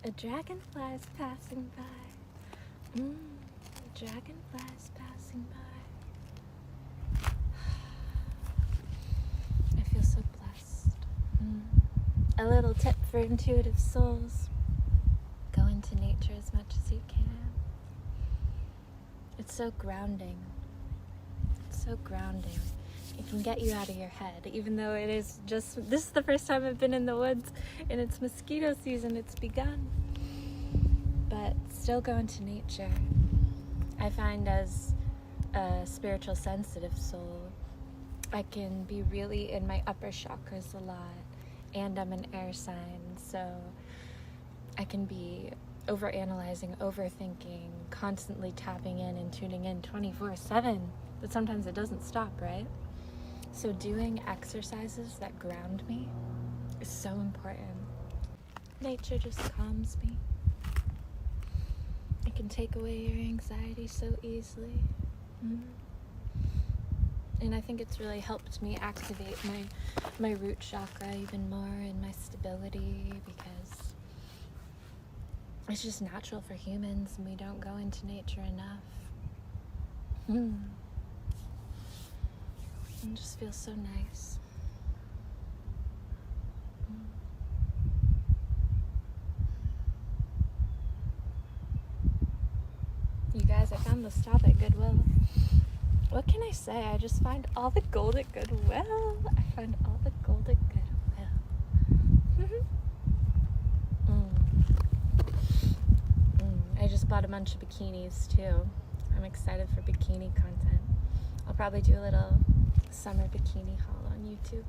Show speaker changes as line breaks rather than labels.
A dragonfly's passing by. A dragonfly's passing by. I feel so blessed. A little tip for intuitive souls. Go into nature as much as you can. It's so grounding. It's so grounding. It can get you out of your head, even though it is just, this is the first time I've been in the woods and it's mosquito season, it's begun. But still go into nature. I find as a spiritual sensitive soul, I can be really in my upper chakras a lot, and I'm an air sign, so I can be overanalyzing, overthinking, constantly tapping in and tuning in 24/7, but sometimes it doesn't stop, right? So doing exercises that ground me is so important. Nature just calms me. It can take away your anxiety so easily. And I think it's really helped me activate my root chakra even more, and my stability, because it's just natural for humans and we don't go into nature enough. It just feels so nice. You guys, I found the stop at Goodwill. What can I say? I just find all the gold at Goodwill. I find all the gold at Goodwill. I just bought a bunch of bikinis too. I'm excited for bikini content. I'll probably do a little summer bikini haul on YouTube.